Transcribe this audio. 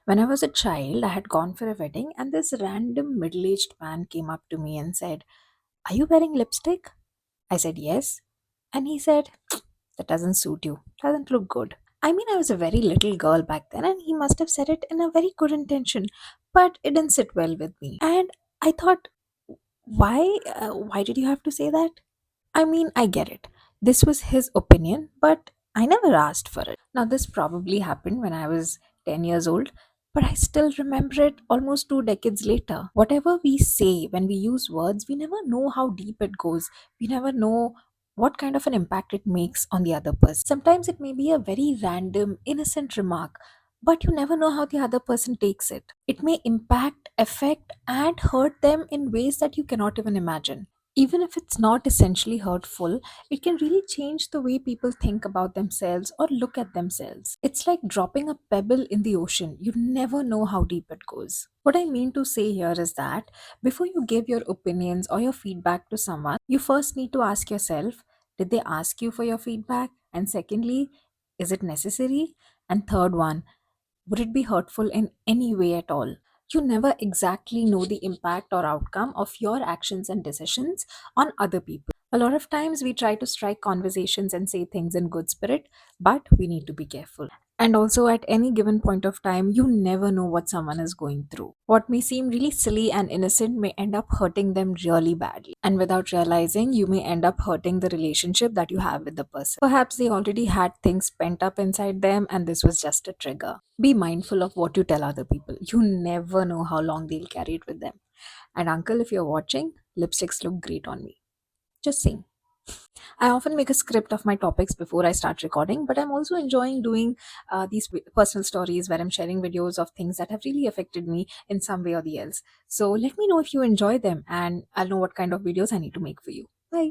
When I was a child, I had gone for a wedding, and this random middle aged man came up to me and said, "Are you wearing lipstick?" I said, "Yes." And he said, "That doesn't suit you, doesn't look good." I mean, I was a very little girl back then, and he must have said it in a very good intention, but it didn't sit well with me. And I thought, why did you have to say that? I mean, I get it. This was his opinion, but I never asked for it. Now, this probably happened when I was 10 years old, but I still remember it almost 2 decades later. Whatever we say when we use words, we never know how deep it goes. We never know what kind of an impact it makes on the other person. Sometimes it may be a very random, innocent remark, but you never know how the other person takes it. It may impact, affect, and hurt them in ways that you cannot even imagine. Even if it's not essentially hurtful, it can really change the way people think about themselves or look at themselves. It's like dropping a pebble in the ocean. You never know how deep it goes. What I mean to say here is that before you give your opinions or your feedback to someone, you first need to ask yourself, did they ask you for your feedback? And secondly, is it necessary? And third one, would it be hurtful in any way at all? You never exactly know the impact or outcome of your actions and decisions on other people. A lot of times we try to strike conversations and say things in good spirit, but we need to be careful. And also, at any given point of time, you never know what someone is going through. What may seem really silly and innocent may end up hurting them really badly. And without realizing, you may end up hurting the relationship that you have with the person. Perhaps they already had things pent up inside them, and this was just a trigger. Be mindful of what you tell other people. You never know how long they'll carry it with them. And, uncle, if you're watching, lipsticks look great on me. Just saying. I often make a script of my topics before I start recording, but I'm also enjoying doing these personal stories where I'm sharing videos of things that have really affected me in some way or the else. So let me know if you enjoy them, and I'll know what kind of videos I need to make for you. Bye.